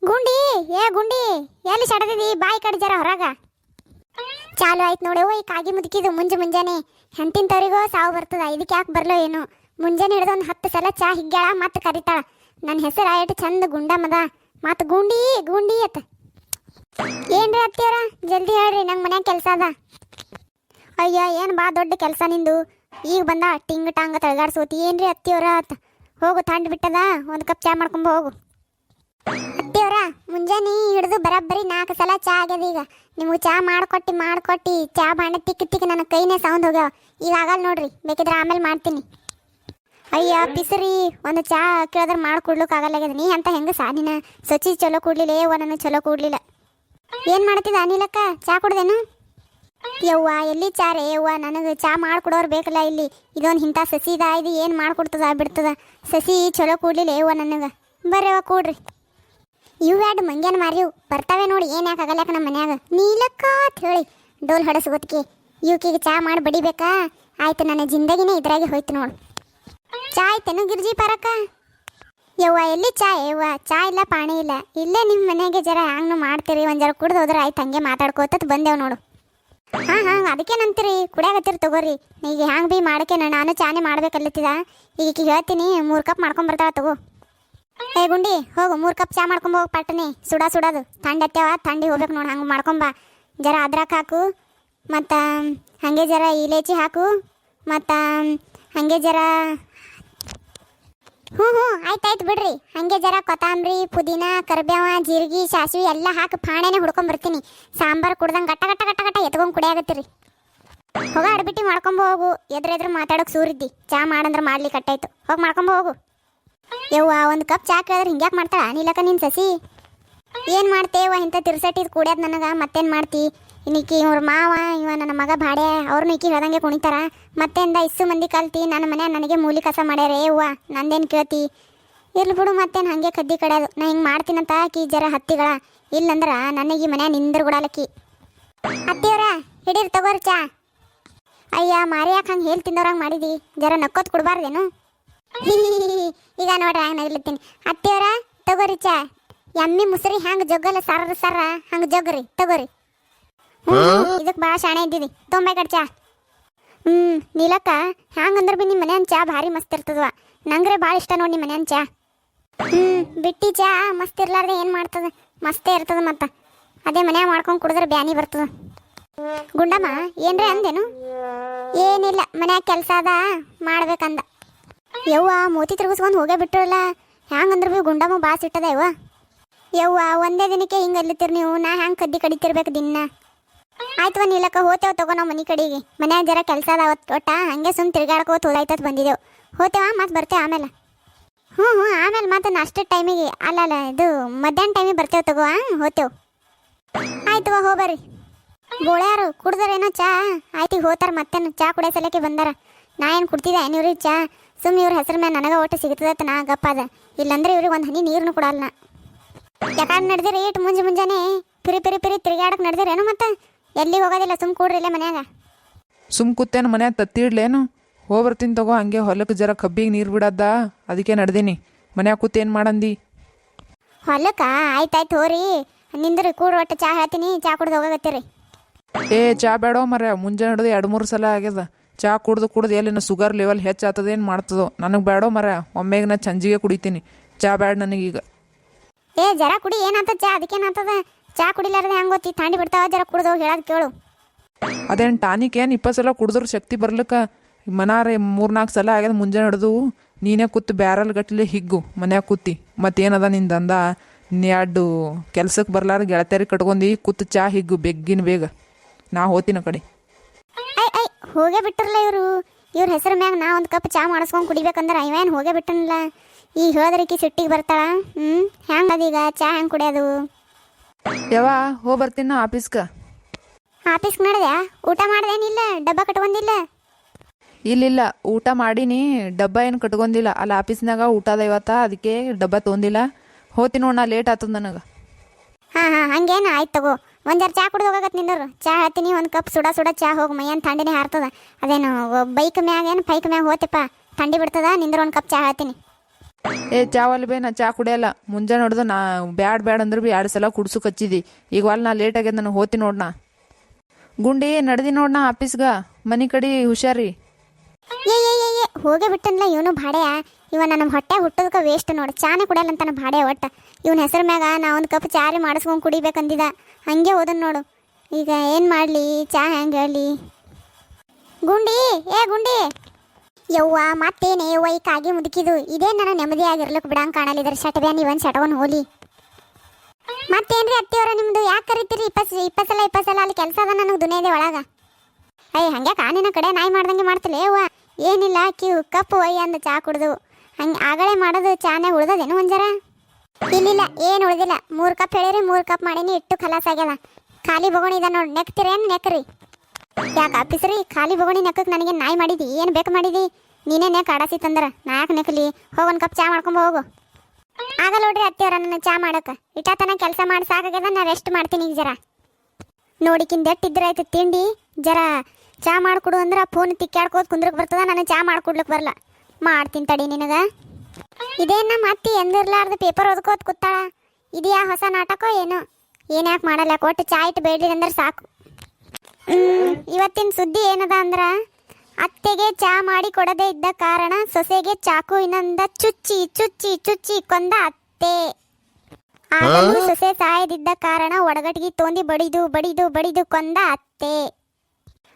ಗುಂಡಿ ಗುಂಡಿ ಎಲ್ಲಿ ಸಡದಿದಿ ಬಾಯಿ ಕಡೆ ಜರ ಹೊರಗ ಚಾಲು ಆಯ್ತು ನೋಡಿ. ಈ ಕಾಗಿ ಮುದುಕಿದು ಮುಂಜಾನೆ ಹೆಂಟಿಂತವ್ರಿಗೋ ಸಾವು ಬರ್ತದ. ಇದಕ್ಕೆ ಯಾಕೆ ಬರ್ಲೋ ಏನು. ಮುಂಜಾನೆ ಹಿಡಿದು ಒಂದು 10 ಸಲ ಚಾ ಹಿಗ್ಗ್ಯಾಳ ಮತ್ತೆ ಕರಿತಾಳ. ನನ್ನ ಹೆಸರು ಆಯ್ತು ಚಂದ ಗುಂಡಮ್ಮದ ಮತ್ತು ಗುಂಡಿ ಗುಂಡಿ ಅತ್ತ. ಏನ್ರಿ ಅತ್ತಿಯವ್ರ ಜಲ್ದಿ ಹೇಳ್ರಿ, ನಂಗೆ ಮನ್ಯಾಗ ಕೆಲಸ ಅದ. ಅಯ್ಯ ಏನು ಬಾ ದೊಡ್ಡ ಕೆಲಸ ನಿಂದು. ಈಗ ಬಂದ ಟಿಂಗ್ ಟಾಂಗ ತಳಗಾಡ್ಸೋತಿ. ಏನ್ರಿ ಅತ್ತಿಯವ್ರ ಅತ್ತ. ಹೋಗು ತಂಡು ಬಿಟ್ಟದ, ಒಂದು ಕಪ್ ಚಾ ಮಾಡ್ಕೊಂಬ ಹೋಗು. ಅತ್ತಿಯವ್ರ ಮುಂಜಾನೆ ಹಿಡಿದು ಬರಬ್ಬರಿ 4 ಸಲ ಚಾ ಆಗ್ಯದ. ಈಗ ನಿಮ್ಗೆ ಚಾ ಮಾಡ್ಕೊಟ್ಟು ಚಾ ಬಾಂಡೆ ತಿಕ್ಕ ನನ್ನ ಕೈನೇ ಸೌಂಡ್ ಹೋಗ್ಯಾವ. ಈಗ ಆಗಲ್ಲ ನೋಡ್ರಿ, ಬೇಕಿದ್ರೆ ಆಮೇಲೆ ಮಾಡ್ತೀನಿ. ಅಯ್ಯ ಪಿಸ್ರಿ ಒಂದು ಚಾ ಕೇಳಿದ್ರೆ ಮಾಡ್ಕೊಡ್ಲಿಕ್ಕೆ ಆಗಲ್ಲಾಗ್ಯದ. ನೀ ಅಂತ ಹೆಂಗೆ ಸಾನಿನ ಸ್ವಚ್ಛ ಚಲೋ ಕೂಡ್ಲಿಲ್ಲ ನನಗೆ ಚಲೋ ಕೂಡ್ಲಿಲ್ಲ. ಏನು ಮಾಡ್ತಿದ್ದ ಅನಿಲಕ್ಕ, ಚಾ ಕುಡ್ದೇನು? ಯವ್ವ ಎಲ್ಲಿ ಚಾ ರೇ ಯವ್ವ, ನನಗೆ ಚಾ ಮಾಡ್ಕೊಡೋರು ಬೇಕಲ್ಲ ಇಲ್ಲಿ. ಇದೊಂದು ಇಂಥ ಸಸಿದ, ಇದು ಏನು ಮಾಡ್ಕೊಡ್ತದ ಬಿಡ್ತದ. ಸಸಿ ಚಲೋ ಕೂಡ್ಲಿಲ್ಲ ಯವ್ವ ನನಗೆ. ಬರ್ರವ್ವ ಕೂಡ್ರಿ. ಇವು 2 ಮಂಗ್ಯಾನ ಮಾರಿವು ಬರ್ತಾವೆ ನೋಡಿ. ಏನು ಯಾಕೆ ಆಗಲ್ಯಾಕ ನಮ್ಮ ಮನ್ಯಾಗ ನೀಲಕ್ಕ ಅಂತ ಹೇಳಿ ಡೋಲ್ ಹೊಡಸ್ಗೊತ್ಕೆ ಇವಕಿಗೆ ಚಾ ಮಾಡಿ ಬಡಿಬೇಕಾ? ಆಯ್ತು, ನನ್ನ ಜಿಂದಗಿನೇ ಇದ್ರಾಗೆ ಹೋಯ್ತು ನೋಡು. ಚಾ ಆಯ್ತೇನು ಗಿರ್ಜಿ ಪರಕ್ಕ? ಯವ್ವ ಎಲ್ಲಿ ಚಾ ಯವ್ವ, ಚಾ ಇಲ್ಲ ಪಾಣಿ ಇಲ್ಲ. ಇಲ್ಲೇ ನಿಮ್ಮ ಮನೆಗೆ ಜರ ಹ್ಯಾಂಗ ಮಾಡ್ತೀರಿ, ಒಂದು ಜರ ಕುಡ್ದು ಹೋದ್ರೆ ಆಯ್ತು. ಹಂಗೆ ಮಾತಾಡ್ಕೋತ ಬಂದೇವು ನೋಡು. ಹಾಂ ಅದಕ್ಕೇನಂತೀರಿ, ಕುಡಿಯಾಗತ್ತೀರಿ ತಗೋರಿ. ಈಗ ಹ್ಯಾಂಗೆ ಭೀ ಮಾಡಕ್ಕೆ ನಾನು ಚಾನೇ ಮಾಡ್ಬೇಕಲ್ಲತ್ತಿದ. ಈಗ ಹೇಳ್ತೀನಿ 3 ಕಪ್ ಮಾಡ್ಕೊಂಬರ್ತಾಳ ತಗೋ. ಗುಂಡಿ ಹೋಗು 3 ಕಪ್ ಚಾ ಮಾಡ್ಕೊಂಬೋಗಿ ಪಟ್ಟನೆ. ಸುಡೋದು ಥಂಡತ್ಯಾವ, ಥಂಡಿ ಹೋಗ್ಬೇಕು ನೋಡಿ. ಹಂಗೆ ಮಾಡ್ಕೊಂಬ. ಜರ ಅದ್ರಕ್ ಹಾಕು, ಮತ್ತು ಹಾಗೆ ಜರ ಇಲೇಚಿ ಹಾಕು, ಮತ್ತು ಹಾಗೆ ಜರ ಹ್ಞೂ ಆಯ್ತಾಯ್ತು ಬಿಡ್ರಿ. ಹಾಗೆ ಜರ ಕೊತ್ತಂಬರಿ ಪುದೀನ ಕರಿಬೇವ ಜೀರಿಗೆ ಸಾಸಿವೆ ಎಲ್ಲ ಹಾಕಿ ಪಾಣೆನೇ ಹುಡ್ಕೊಂಬರ್ತೀನಿ. ಸಾಂಬಾರು ಕುಡ್ದಂಗೆ ಗಟ್ಟ ಎತ್ಕೊಂಡು ಕುಡಿಯಾಗತ್ತೀರಿ. ಹೋಗ ಅಡ್ಬಿಟ್ಟು ಮಾಡ್ಕೊಂಬ ಹೋಗು. ಎದುರು ಮಾತಾಡೋಕೆ ಸೂರಿದ್ದಿ. ಚಾ ಮಾಡಂದ್ರೆ ಮಾಡ್ಲಿ ಕಟ್ಟಾಯ್ತು. ಹೋಗಿ ಮಾಡ್ಕೊಂಬ ಹೋಗು. ಯವ್ವ ಒಂದು ಕಪ್ ಚಾ ಕೇಳಿದ್ರೆ ಹಿಂಗ್ಯಾಕೆ ಮಾಡ್ತಾಳ ನೀಲಕ್ಕ ನಿನ್ನ ಸಸಿ? ಏನು ಮಾಡ್ತೇವ ಇಂಥ ತಿರ್ಸಟ್ಟಿದ್ ಕುಡಿಯೋದು ನನಗೆ. ಮತ್ತೇನು ಮಾಡ್ತಿ? ಇನ್ನಿಕ್ಕಿ ಇವ್ರ ಮಾವ ಇವ ನನ್ನ ಮಗ ಬಾಡೆ ಅವ್ರನ್ನ ಈಕಿ ಹೇಳ್ದಂಗೆ ಕುಣಿತಾರ. ಮತ್ತೆಂದ ಇಸ್ಸು ಮಂದಿ ಕಲ್ತಿ ನನ್ನ ಮನೆ ನನಗೆ ಮೂಲಿ ಕಸ ಮಾಡ್ಯಾರೇ ಯವ್ವ. ನಂದೇನು ಕೇಳ್ತಿ? ಇರ್ಲಿ ಬಿಡು, ಮತ್ತೇನು ಹಾಗೆ ಕದ್ದಿ ಕಡಿಯೋದು. ನಾ ಹಿಂಗೆ ಮಾಡ್ತೀನಂತ ಆಕಿ ಜರ ಹತ್ತಿಗಳ. ಇಲ್ಲಂದ್ರೆ ನನಗೆ ಈ ಮನೆ ನಿಂದ್ರ ಗುಡಾಲಕ್ಕಿ. ಅತ್ತಿಯವ್ರ ಹಿಡೀರಿ ತಗೋರಿ ಚಾ. ಅಯ್ಯ ಮಾರಿ ಯಾಕೆ ಹಂಗೆ ಹೇಳಿ ತಿಂದವ್ರಂಗೆ ಮಾಡಿದಿ. ಜರ ನಕ್ಕೋತ್ ಕೊಡ್ಬಾರ್ದೇನು? ಈಗ ನೋಡ್ರಿ ಹಂಗೆ ನಗಿಲತ್ತೀನಿ. ಅತ್ತಿಯವ್ರ ತಗೋರಿ ಚಾ. ಎಮ್ಮಿ ಮುಸ್ರಿ ಹ್ಯಾಂಗೆ ಜೊಗ್ಗಲ್ಲ ಸರ ಹಂಗೆ ಜೊಗ್ರಿ ತಗೋರಿ. ಇದಕ್ಕೆ ಭಾಳ ಶಾಣೆ ಇದ್ದಿದಿ. ತೊಂಬೈ ಕಡೆ ಚಾ. ನೀಲಕ್ಕ ಹ್ಯಾಂಗಂದ್ರೆ ಭೀ ನಿಮ್ಮ ಮನೆಯನ್ ಚಾ ಭಾರಿ ಮಸ್ತ್ ಇರ್ತದವ. ನಂಗ್ರೆ ಭಾಳ ಇಷ್ಟ ನೋಡಿ ನಿಮ್ಮ ಮನೆಯನ್ ಚಾ. ಬಿಟ್ಟಿ ಚಾ ಮಸ್ತ್ ಇರ್ಲಾರ್ದೆ ಏನು ಮಾಡ್ತದೆ, ಮಸ್ತೇ ಇರ್ತದೆ. ಮತ್ತು ಅದೇ ಮನ್ಯಾಗ ಮಾಡ್ಕೊಂಡು ಕುಡಿದ್ರೆ ಬ್ಯಾನಿ ಬರ್ತದೆ. ಗುಂಡಮ್ಮ ಏನ್ರೆ ಅಂದೇನು? ಏನಿಲ್ಲ, ಮನ್ಯಾಗ ಕೆಲಸ ಅದ ಮಾಡ್ಬೇಕಂದ. ಯವ್ವ ಮೋತಿ ತಿರುಗಿಸ್ಕೊಂಡು ಹೋಗೇ ಬಿಟ್ರಲ್ಲ. ಹ್ಯಾಂಗಂದ್ರೆ ಭೀ ಗುಂಡಮ್ಮ ಬಾಸ್ ಇಟ್ಟದ ಯವ್ವ ಒಂದೇ ದಿನಕ್ಕೆ ಹಿಂಗೆ ಅಲ್ಲಿತ್ತೀರಿ ನೀವು. ನಾ ಹ್ಯಾಂಗೆ ಕದ್ದಿ ಕಡಿತಿರ್ಬೇಕು ದಿನ. ಆಯ್ತು ನೀಲಕ್ಕ ಹೋತೇವ ತಗೋ ನಾವು ಮನೆ ಕಡೆಗೆ. ಮನ್ಯಾಗ ಜರ ಕೆಲಸ ಅದ ಒಟ್ಟ ಹಂಗೆ ಸುಮ್ಮನೆ ತಿರ್ಗಾಡ್ಕೋತ ಹೋದಾಯ್ತತ್ ಬಂದಿದ್ದೆವು. ಹೋತೇವ ಮತ್ತೆ ಬರ್ತೇವೆ ಆಮೇಲೆ. ಹ್ಞೂ ಆಮೇಲೆ ಮತ್ತೆ ನಾಷ್ಟ ಟೈಮಿಗೆ ಅಲ್ಲ ಇದು ಮಧ್ಯಾಹ್ನ ಟೈಮಿಗೆ ಬರ್ತೇವೆ ತಗೋ. ಹೋತೇವು ಆಯ್ತು ಹೋಗ್ಬರ್ರಿ. ಬೋಳ್ಯಾರು ಕುಡ್ದಾರೇನೋ ಚಾ? ಆಯ್ತು ಈಗ ಹೋತಾರ. ಮತ್ತೇನು ಚಾ ಕುಡಿಯೋ ಸಲಕ್ಕೆ ಬಂದಾರ. ನಾ ಏನು ಕುಡ್ತಿದ್ದೆ ಇವ್ರಿಗೆ ಚಾ? ಸುಮ್ಮನೆ ಇವ್ರ ಹೆಸರು ಮೇಲೆ ನನಗೆ ಒಟ್ಟು ಸಿಗ್ತದತ್ತ ನಾ ಗಪ್ಪದ. ಇಲ್ಲಾಂದ್ರೆ ಇವ್ರಿಗೆ ಒಂದು ಹನಿ ನೀರನ್ನು ಕೊಡಲ್ಲ ನಾ. ಯಾಕಂದ್ರೆ ನಡೆದಿರಿ ಇಟ್ಟು ಮುಂಜಾನೆ ಪಿರಿ ತಿರುಗಾಡಕ್ಕೆ ನಡೆದಿರೇನು? ಮತ್ತೆ ಎಲ್ಲಿ ಹೋಗೋದಿಲ್ಲ, ಸುಮ್ ಕೂಡ್ರಿಲ್ಲ ಮನ್ಯಾಗ. ಸುಮ್ ಕೂತೇನು ಮನ್ಯಾಗ ತತ್ತಿಡ್ಲೇನು? ಹೋಗ್ಬರ್ತೀನಿ ತಗೋ. ಹಂಗೆ ಹೊಲಕ್ಕೆ ಜರ ಕಬ್ಬಿಗೆ ನೀರು ಬಿಡದ್ದ, ಅದಕ್ಕೆ ನಡ್ದೀನಿ. ಮನ್ಯಾಗ ಕೂತ್ ಏನು ಮಾಡಂದಿ? ಹೊಲಕ್ಕ ಆಯ್ತಾಯ್ತು ಹೋರಿ. ನಿಂದ್ರಿ ಕೂಡ ಒಟ್ಟು ಚಾ ಹೇಳ್ತೀನಿ. ಚಾ ಕುಡ್ದು ಹೋಗತ್ತೀರಿ. ಚಾ ಬೇಡೋ ಮರ. ಮುಂಜಾನೆ ಹಿಡ್ದು 2-3 ಸಲ ಆಗ್ಯದ. ಚಾ ಕುಡ್ದು ಎಲ್ಲಿನ ಶುಗರ್ ಲೆವೆಲ್ ಹೆಚ್ಚಾಗ್ತದ ಏನು ಮಾಡ್ತದೋ. ನನಗೆ ಬೇಡೋ ಮರ. ಒಮ್ಮೆಗೆ ನಾ ಸಂಜಿಗೆ ಕುಡಿತೀನಿ. ಚಾ ಬೇಡ ನನಗೀಗ. ಜರ ಕುಡಿ, ಏನಾಗ್ತದ ಚಾ? ಅದಕ್ಕೇನಾಗ್ತದ? ಚಾ ಕುಡಿಲಾರ್ದೆ ಹೆಂಗೆ ಗೊತ್ತಿ ಥಂಡಿ ಬಿಡ್ತಾವ. ಜರ ಕುಡ್ದು ಹೋಗಿ ಹೇಳೋದು ಕೇಳು. ಅದೇನು ಟಾನಿಕ್ ಏನು 20 ಸಲ ಕುಡಿದ್ರು ಶಕ್ತಿ ಬರ್ಲಿಕ್ಕೆ? ಮನಾರೆ 3-4 ಸಲ ಆಗ್ಯದ ಮುಂಜಾನೆ ಹಿಡ್ದು. ನೀನೇ ಕೂತು ಬ್ಯಾರಲ್ ಗಟ್ಲೆ ಹಿಗ್ಗು ಮನ್ಯಾಗ ಕೂತಿ. ಮತ್ತೇನದ ನಿಂದ ಅಂದ 2 ಕೆಲ್ಸಕ್ಕೆ ಬರ್ಲಾರ ಗೆಳತಿಯರಿ ಕಟ್ಕೊಂಡು ಕೂತು ಚಾ ಹಿಗ್ಗು ಬೆಗ್ಗಿನ ಬೇಗ. ನಾ ಹೋತಿನ ಕಡೆ. ಹೋಗೇ ಬಿಟ್ಟಿರಲ್ಲ ಇವ್ರ ಹೆಸರು ಮ್ಯಾಗ ನಾ ಒಂದು ಕಪ್ ಚಾ ಮಾಡಿಸ್ಕೊಂಡು ಕುಡಿಬೇಕಂದ್ರೆ ಇವೇನು ಹೋಗೇ ಬಿಟ್ಟನಲ್ಲ. ಈಗ ಹೇಳಿದ್ರಿಕಿ ಸಿಟ್ಟಿಗೆ ಬರ್ತಾಳ. ಹ್ಯಾಂಗ ಅದೀಗ ಚಾ ಹೆಂಗೆ ಕುಡಿಯೋದು? ಯವ್ವ ಹೋಗ್ಬರ್ತೀನಿ ಆಫೀಸ್ಗೆ. ಆಫೀಸ್ಗೆ ನಡೆದ್ಯಾ? ಊಟ ಮಾಡ್ದೇನಿಲ್ಲ? ಡಬ್ಬ ಕಟ್ಕೊಂಡಿಲ್ಲ? ಇಲ್ಲ ಊಟ ಮಾಡೀನಿ. ಡಬ್ಬ ಏನು ಕಟ್ಕೊಂಡಿಲ್ಲ. ಅಲ್ಲಿ ಆಫೀಸ್ನಾಗ ಊಟದ ಇವತ್ತ, ಅದಕ್ಕೆ ಡಬ್ಬ ತೊಗೊಂಡಿಲ್ಲ. ಹೋತೀನಿ ನೋಡ್, ನಾ ಲೇಟ್ ಆಗ್ತದ ನನಗೆ. ಹಾಂ ಹಂಗೇನು ಆಯ್ತು ತಗೋ. ಒಂದು ಜರ ಚಾ ಕುಡ್ದು ಹೋಗತ್ತೆ ನಿಂದರು. ಚಾ ಹೇಳ್ತೀನಿ, ಒಂದು ಕಪ್ ಸುಡ ಚಾ ಹೋಗು. ಮೈಯನ್ ಥಂಡಿನೇ ಹಾರ್ತದ. ಅದೇನು ಬೈಕ್ ಮ್ಯಾಗ ಏನು ಪೈಕ್ ಮ್ಯಾಗ ಹೋತಪ್ಪ ಥಂಡಿ ಬಿಡ್ತದ. ನಿಂದ್ರ ಒಂದು ಕಪ್ ಚಾ ಹೇಳ್ತೀನಿ. ಏ ಚಾವಲ್ಲಿ ಬೇ ನಾ ಚಾ ಕುಡಿಯಲ್ಲ. ಮುಂಜಾನೆ ನೋಡ್ದು ನಾ ಬ್ಯಾಡ್ ಅಂದ್ರೆ ಭೀ 2 ಸಲ ಕುಡ್ಸು ಕಚ್ಚಿದಿ. ಈಗ ಅಲ್ಲಿ ನಾ ಲೇಟ್ ಆಗ್ಯದ, ನನಗೆ ಹೋತಿ ನೋಡ್ನಾ. ಗುಂಡಿ ನಡ್ದಿ ನೋಡ್ನಾ ಆಫೀಸ್ಗ. ಮನೆ ಕಡೆ ಹುಷಾರಿ. ಏ ಹೋಗೇ ಬಿಟ್ಟನ್ಲ ಇವನು ಭಾಡೆಯ. ಇವ ನನ್ನ ಹೊಟ್ಟೆ ಹುಟ್ಟೋದಕ್ಕೆ ವೇಸ್ಟ್ ನೋಡಿ. ಚಾನೆ ಕುಡಿಯಲ್ಲ ಅಂತಾನೆ ಭಾಡೆ ಒಟ್ಟ. ಇವನ ಹೆಸರು ಮ್ಯಾಗ ನಾ ಒಂದು ಕಪ್ ಚಾರಿ ಮಾಡಿಸ್ಕೊಂಡು ಕುಡಿಬೇಕಂದಿದ. ಹಂಗೆ ಹೋದನ್ ನೋಡು. ಈಗ ಏನು ಮಾಡಲಿ, ಚಾ ಹೆಂಗೆ ಹೇಳಿ. ಗುಂಡಿ ಗುಂಡಿ ಯವ್ವ ಮತ್ತೇನೆ ಯವ್ವ ಈ ಕಾಗಿ ಮುದುಕಿದು. ಇದೇ ನನ್ನ ನೆಮ್ಮದಿ ಆಗಿರ್ಲಿಕ್ಕೆ ಬಿಡಂಗೆ ಕಾಣಲಿದ್ರ. ಶಟಬ್ಯಾ ನೀವೊಂದು ಶಟವನ್ನು ಹೋಲಿ. ಮತ್ತೇನ್ರಿ ಅತ್ತಿಯವರ ನಿಮ್ದು ಯಾಕೆ ಕರಿತೀರಿ? 20 ಸಲ ಅಲ್ಲಿ ಕೆಲಸ ಅದ ನನಗೆ ದುನಿಯಾದೆ ಒಳಗ. ಹಂಗೆ ಕಾನಿನ ಕಡೆ ನಾಯಿ ಮಾಡ್ದಂಗೆ ಮಾಡ್ತಿಲ್ಲ ಯವ್ವ. ಏನಿಲ್ಲ ಕಪ್ಪು ಒಯ್ಯ ಅಂದ ಚಾ ಕುಡ್ದು ಹಂಗೆ ಆಗಲೇ ಮಾಡೋದು. ಚಾನೆ ಉಳ್ದದೇನು ಒಂಜರ? ಇಲ್ಲ ಏನು ಉಳ್ದಿಲ್ಲ. 3 ಕಪ್ ಹೇಳಿರಿ, 3 ಕಪ್ ಮಾಡೀನಿ. ಇಟ್ಟು ಖಲಾಸ್ ಆಗ್ಯದ. ಖಾಲಿ ಬಗೋಣಿ ಇದೆ ನೋಡಿ. ನೆಕ್ತಿರೇನು ನೆಕ್ರಿ? ಯಾಕೆ ಆಫೀಸ್ರಿ ಖಾಲಿ ಬಗೋಣಿ ನೆಕ್ಕಕ್ಕೆ ನನಗೆ ನಾಯಿ ಮಾಡಿದಿ? ಏನು ಬೇಕು ಮಾಡಿದಿ? ನೀನೇ ನೆಕ್ ಆಡಸಿ ತಂದ್ರ ನಾ ಯಾಕೆ ನೆಕ್ಕಲಿ? ಹೋಗೊಂದು ಕಪ್ ಚಾ ಮಾಡ್ಕೊಂಬ ಹೋಗು. ಆಗಲ್ಲ ನೋಡ್ರಿ ಅತ್ತಿಯವರ ನನ್ನ ಚಾ ಮಾಡಕ್ಕೆ. ಇಟ್ಟಾತನ ಕೆಲಸ ಮಾಡಿ ಸಾಕಾಗ್ಯದ. ನಾ ರೆಸ್ಟ್ ಮಾಡ್ತೀನಿ ಈಗ ಜರ. ನೋಡಿಕಿಂದೆಟ್ಟಿದ್ರಾಯ್ತು ತಿಂಡಿ. ಜರ ಚಾ ಮಾಡಿಕೊಡು ಅಂದ್ರೆ ಫೋನ್ ತಿಕ್ಕಾಡ್ಕೋದು ಕುಂದ್ರಕ್ಕೆ ಬರ್ತದ. ನನಗೆ ಚಾ ಮಾಡ್ಕೊಡ್ಲಿಕ್ಕೆ ಬರಲ್ಲ. ಮಾಡ್ತೀನಿ ತಡಿ ನಿನಗೆ. ಇದೇನು ನಮ್ಮ ಅತ್ತಿ ಎಂದಿರ್ಲಾರ್ದು ಪೇಪರ್ ಓದ್ಕೋತ ಕೂತಾಳ. ಇದೆಯಾ ಹೊಸ ನಾಟಕೋ ಏನೋ? ಏನ್ಯಾಕೆ ಮಾಡಲ್ಲ? ಕೊಟ್ಟು ಚಾ ಇಟ್ಟು ಬೇಡ್ರಿ ಅಂದ್ರೆ ಸಾಕು. ಇವತ್ತಿನ ಸುದ್ದಿ ಏನದ ಅಂದ್ರೆ, ಅತ್ತೆಗೆ ಚಾ ಮಾಡಿ ಕೊಡದೇ ಇದ್ದ ಕಾರಣ ಸೊಸೆಗೆ ಚಾಕುವಿನಿಂದ ಚುಚ್ಚಿ ಕೊಂದ ಅತ್ತೆ. ಆದರೂ ಸೊಸೆ ಸಾಯದಿದ್ದ ಕಾರಣ ಒಡಗಟ್ಟಿಗೆ ತೊಂದಿ ಬಡಿದು ಕೊಂದ ಅತ್ತೆ.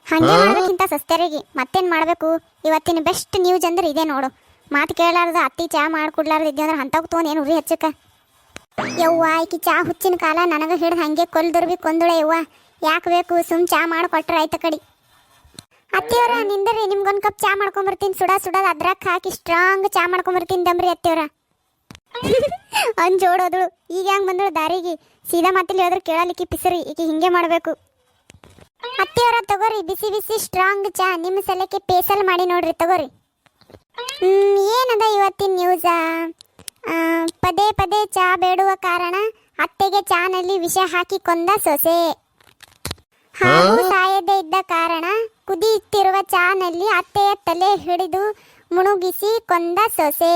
ಹಂಗೆ ಮಾಡೋದಕ್ಕಿಂತ ಸಸ್ತರಿಗೆ ಮತ್ತೇನು ಮಾಡಬೇಕು? ಇವತ್ತಿನ ಬೆಸ್ಟ್ ನ್ಯೂಸ್ ಅಂದ್ರೆ ಇದೆ ನೋಡು. ಮಾತು ಕೇಳಾರ್ದ ಅತ್ತಿ ಚಾ ಮಾಡ್ಕೊಡ್ಲಾರ್ದು ಇದ್ದೆ ಅಂದ್ರೆ ಅಂಥವು ತೊಗೊಂಡು ಏನು ಉರಿ ಹಚ್ಚಕ್ಕ. ಯವ್ವ ಈಕಿ ಚಾ ಹುಚ್ಚಿನ ಕಾಲ ನನಗೆ ಹಿಡ್ದು ಹಂಗೆ ಕೊಲ್ದರ್ಬಿ ಕೊಂದುಳೆ ಯವ್ವ. ಯಾಕೆ ಬೇಕು? ಸುಮ್ ಚಾ ಮಾಡಿಕೊಟ್ರೆ ಆಯ್ತ ಕಡಿ. ಅತ್ತಿಯವರ ನಿಂದ್ರಿ, ನಿಮ್ಗೊಂದು ಕಪ್ ಚಾ ಮಾಡ್ಕೊಂಬರ್ತೀನಿ. ಸುಡೋದು ಅದ್ರಾಗ ಹಾಕಿ ಸ್ಟ್ರಾಂಗ್ ಚಾ ಮಾಡ್ಕೊಂಬರ್ತೀನಿ ದಮ್ರಿ ಅತ್ತಿಯವರ. ಜೋಡೋದಳು ಈಗ ಹೆಂಗೆ ಬಂದಳು ದಾರಿಗೆ. ಸೀದಾ ಮಾತಿಲ್ಲಿ ಹೋದ್ರೆ ಕೇಳಲಿಕ್ಕೆ ಪಿಸರಿ. ಈಗ ಹಿಂಗೆ ಮಾಡಬೇಕು. ಅತ್ತಿಯವರ ತಗೋರಿ ಬಿಸಿ ಸ್ಟ್ರಾಂಗ್ ಚಾ. ನಿಮ್ಮ ಸಲಕ್ಕೆ ಪೇಸಲ್ ಮಾಡಿ ನೋಡ್ರಿ, ತಗೋರಿ. ಏನದ ಇವತ್ತಿನ ನ್ಯೂಸ? ಪದೇ ಚಾ ಬೇಡುವ ಕಾರಣ ಅತ್ತೆಗೆ ಚಾನಲ್ಲಿ ವಿಷ ಹಾಕಿ ಕೊಂದ ಸೊಸೆ. ಹಾಗೂ ಸಾಯದೇ ಇದ್ದ ಕಾರಣ ಕುದಿಯುತ್ತಿರುವ ಚಾನಲ್ಲಿ ಅತ್ತೆಯ ತಲೆ ಹಿಡಿದು ಮುಣುಗಿಸಿ ಕೊಂದ ಸೊಸೆ.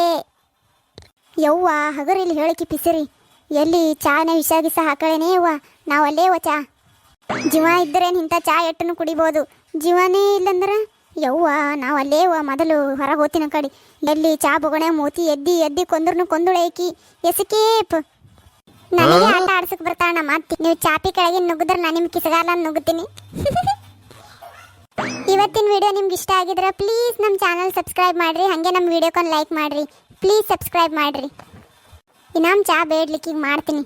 ಯವ್ವ ಹಗರಿಲ್ಲಿ ಹೇಳಿಕೆ ಪಿಸಿರಿ. ಎಲ್ಲಿ ಚಾನ ವಿಷ ಗಿಸ ಹಾಕಳೇನೇ ಯವ್ವ. ನಾವಲ್ಲೇವ ಚಾ. ಜೀವ ಇದ್ದರೇನು ಇಂಥ ಚಾ ಎಟ್ಟನ್ನು ಕುಡಿಬೋದು. ಜೀವನೇ ಇಲ್ಲಂದ್ರೆ ಯವ್ವ ನಾವಲ್ಲೇವ. ಮೊದಲು ಹೊರಗೆ ಹೋತಿನ ಕಡೆ. ಎಲ್ಲಿ ಚಾ ಬೊಗಣೆ ಮೂತಿ ಎದ್ದಿ ಕೊಂದುಳೇಕಿ ಎಸಕೇಪ್. ನನಗೆ ಆಟ ಆಡ್ಸಕ್ ಬರ್ತಾಳ ನಮ್ಮ ಅತ್ತಿ. ನೀವು ಚಾಪಿ ಕೆಳಗೆ ನುಗ್ಗಿದ್ರೆ ನಾನು ನಿಮ್ಗೆ ಕಿಸಗಾಲ ನುಗ್ಗುತ್ತೀನಿ. ಇವತ್ತಿನ ವಿಡಿಯೋ ನಿಮ್ಗೆ ಇಷ್ಟ ಆಗಿದ್ರೆ ಪ್ಲೀಸ್ ನಮ್ಮ ಚಾನಲ್ ಸಬ್ಸ್ಕ್ರೈಬ್ ಮಾಡಿರಿ. ಹಾಗೆ ನಮ್ಮ ವಿಡಿಯೋಕೊಂದು ಲೈಕ್ ಮಾಡಿರಿ. ಪ್ಲೀಸ್ ಸಬ್ಸ್ಕ್ರೈಬ್ ಮಾಡಿರಿ. ಇನ್ನೊಮ್ಮೆ ಚಾ ಬೇಡ್ಲಿಕ್ಕೆ ಈಗ ಮಾಡ್ತೀನಿ.